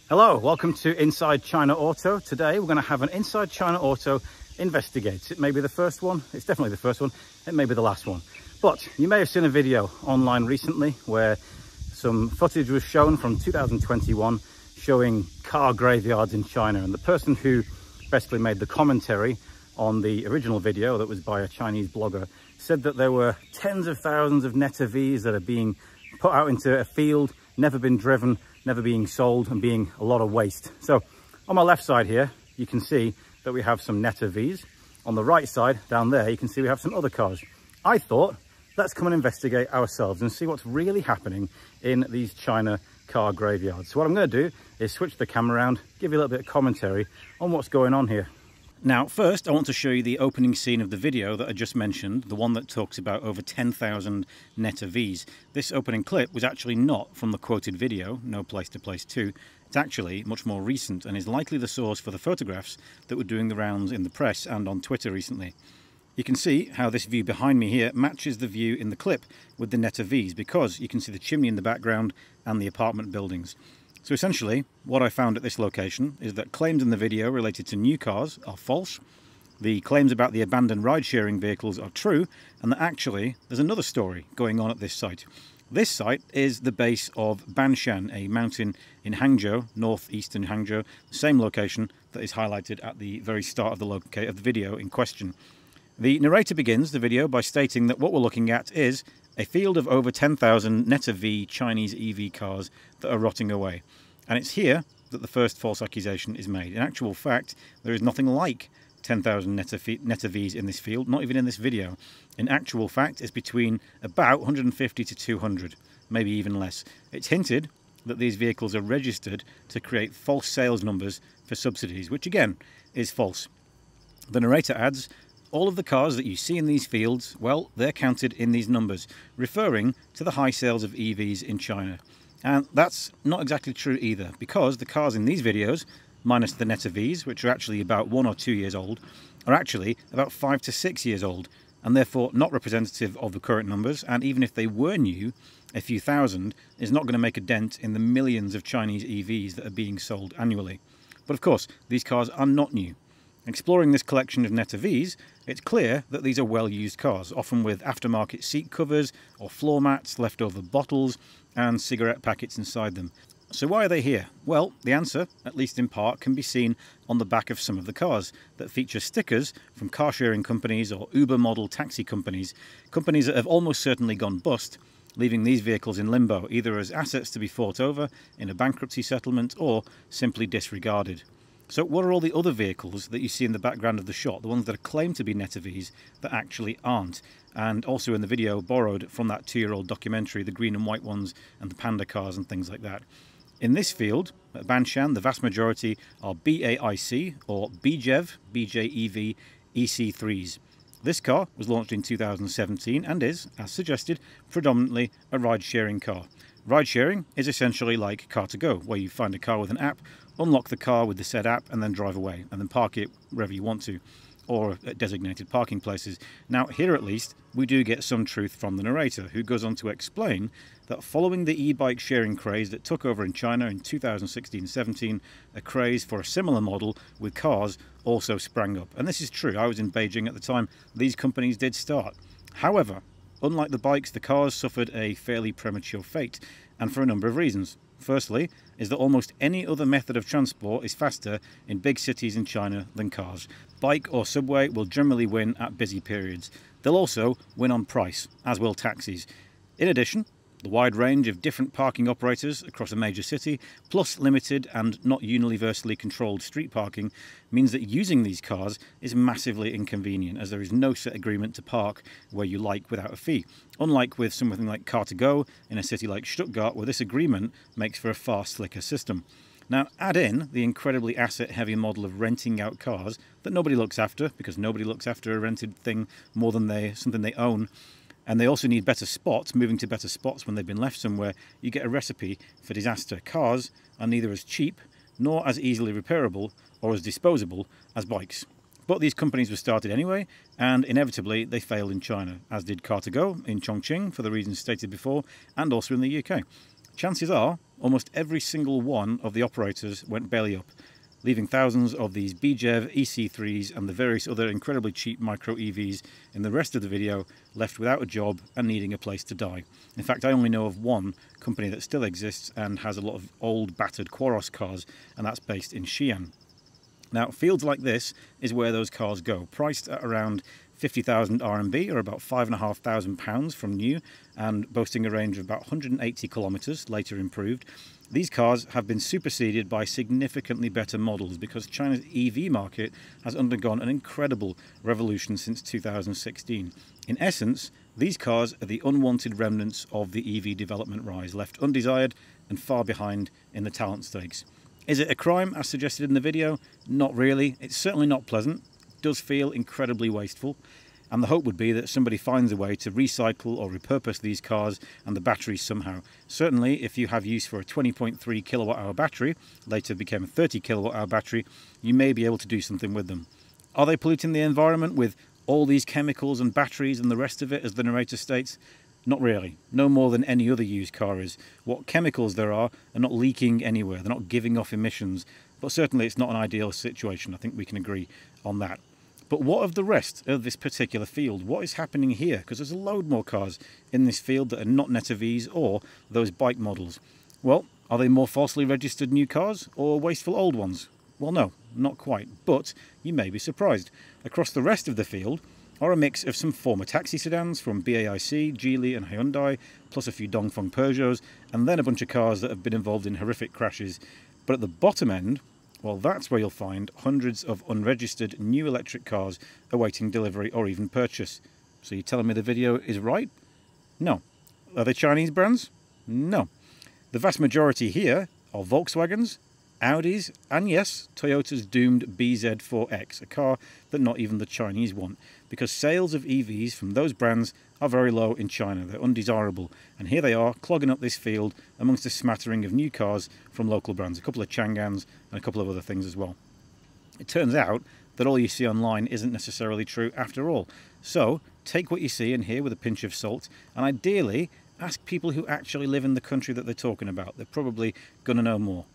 Hello, welcome to Inside China Auto. Today we're going to have an Inside China Auto Investigate. It may be the first one, it's definitely the first one, it may be the last one. But you may have seen a video online recently where some footage was shown from 2021 showing car graveyards in China, and the person who basically made the commentary on the original video that was by a Chinese blogger said that there were tens of thousands of NetterVs that are being put out into a field, never been driven, never being sold, and being a lot of waste. So on my left side here, you can see that we have some NetterVs. On the right side down there, you can see we have some other cars. I thought, let's come and investigate ourselves and see what's really happening in these China car graveyards. So what I'm going to do is switch the camera around, give you a little bit of commentary on what's going on here. Now, first, I want to show you the opening scene of the video that I just mentioned, the one that talks about over 10,000 NetterVs. This opening clip was actually not from the quoted video, No Place to Place 2. It's actually much more recent and is likely the source for the photographs that were doing the rounds in the press and on Twitter recently. You can see how this view behind me here matches the view in the clip with the NetterVs, because you can see the chimney in the background and the apartment buildings. So essentially, what I found at this location is that claims in the video related to new cars are false, the claims about the abandoned ride-sharing vehicles are true, and that actually there's another story going on at this site. This site is the base of Banshan, a mountain in Hangzhou, northeastern Hangzhou, the same location that is highlighted at the very start of the video in question. The narrator begins the video by stating that what we're looking at is a field of over 10,000 NetterV Chinese EV cars that are rotting away. And it's here that the first false accusation is made. In actual fact, there is nothing like 10,000 NetterVs in this field, not even in this video. In actual fact, it's between about 150 to 200, maybe even less. It's hinted that these vehicles are registered to create false sales numbers for subsidies, which again is false. The narrator adds, all of the cars that you see in these fields, well, they're counted in these numbers, referring to the high sales of EVs in China. And that's not exactly true either, because the cars in these videos, minus the NetterVs, which are actually about 1 or 2 years old, are actually about 5 to 6 years old, and therefore not representative of the current numbers. And even if they were new, a few thousand is not going to make a dent in the millions of Chinese EVs that are being sold annually. But of course, these cars are not new. Exploring this collection of NetterVs, it's clear that these are well-used cars, often with aftermarket seat covers or floor mats, leftover bottles and cigarette packets inside them. So why are they here? Well, the answer, at least in part, can be seen on the back of some of the cars that feature stickers from car-sharing companies or Uber model taxi companies, companies that have almost certainly gone bust, leaving these vehicles in limbo, either as assets to be fought over in a bankruptcy settlement or simply disregarded. So what are all the other vehicles that you see in the background of the shot, the ones that are claimed to be NetterVs that actually aren't? And also in the video borrowed from that 2-year-old documentary, the green and white ones and the panda cars and things like that. In this field, at Banshan, the vast majority are BAIC or BJEV EC3s. This car was launched in 2017 and is, as suggested, predominantly a ride-sharing car. Ride-sharing is essentially like Car2Go, where you find a car with an app, unlock the car with the said app, and then drive away, and then park it wherever you want to, or at designated parking places. Now, here at least, we do get some truth from the narrator, who goes on to explain that following the e-bike sharing craze that took over in China in 2016-17, a craze for a similar model with cars also sprang up. And this is true. I was in Beijing at the time these companies did start. However, unlike the bikes, the cars suffered a fairly premature fate, and for a number of reasons. Firstly, is that almost any other method of transport is faster in big cities in China than cars. Bike or subway will generally win at busy periods. They'll also win on price, as will taxis. In addition, the wide range of different parking operators across a major city, plus limited and not universally controlled street parking, means that using these cars is massively inconvenient, as there is no set agreement to park where you like without a fee. Unlike with something like Car2Go in a city like Stuttgart, where this agreement makes for a far slicker system. Now, add in the incredibly asset-heavy model of renting out cars that nobody looks after, because nobody looks after a rented thing more than something they own. And they also need better spots, moving to better spots when they've been left somewhere. You get a recipe for disaster. Cars are neither as cheap nor as easily repairable or as disposable as bikes. But these companies were started anyway, and inevitably they failed in China, as did Car2Go in Chongqing for the reasons stated before, and also in the UK. chances are almost every single one of the operators went belly up, leaving thousands of these BJEV, EC3s and the various other incredibly cheap micro EVs in the rest of the video left without a job and needing a place to die. In fact, I only know of one company that still exists and has a lot of old battered Quaros cars, and that's based in Xi'an. Now, fields like this is where those cars go, priced at around 50,000 RMB, or about £5,500 from new, and boasting a range of about 180 kilometers, later improved. These cars have been superseded by significantly better models because China's EV market has undergone an incredible revolution since 2016. In essence, these cars are the unwanted remnants of the EV development rise, left undesired and far behind in the talent stakes. Is it a crime, as suggested in the video? Not really. It's certainly not pleasant. It does feel incredibly wasteful. And the hope would be that somebody finds a way to recycle or repurpose these cars and the batteries somehow. Certainly, if you have use for a 20.3 kilowatt-hour battery, later became a 30 kilowatt-hour battery, you may be able to do something with them. Are they polluting the environment with all these chemicals and batteries and the rest of it, as the narrator states? Not really. No more than any other used car is. What chemicals there are not leaking anywhere. They're not giving off emissions. But certainly it's not an ideal situation. I think we can agree on that. But what of the rest of this particular field? What is happening here? Because there's a load more cars in this field that are not NETAVs or those bike models. Well, are they more falsely registered new cars or wasteful old ones? Well, no, not quite. But you may be surprised. Across the rest of the field are a mix of some former taxi sedans from BAIC, Geely and Hyundai, plus a few Dongfeng Peugeots, and then a bunch of cars that have been involved in horrific crashes. But at the bottom end, well, that's where you'll find hundreds of unregistered new electric cars awaiting delivery or even purchase. So you're telling me the video is right? No. Are they Chinese brands? No. The vast majority here are Volkswagens, Audis, and yes, Toyota's doomed BZ4X, a car that not even the Chinese want, because sales of EVs from those brands are very low in China. They're undesirable, and here they are clogging up this field amongst a smattering of new cars from local brands, a couple of Changgans and a couple of other things as well. It turns out that all you see online isn't necessarily true after all. So take what you see and hear with a pinch of salt, and ideally ask people who actually live in the country that they're talking about. They're probably going to know more.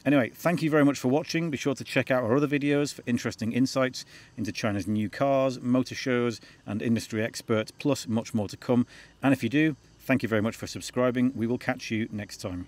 Anyway, thank you very much for watching. Be sure to check out our other videos for interesting insights into China's new cars, motor shows and industry experts, plus much more to come. And if you do, thank you very much for subscribing. We will catch you next time.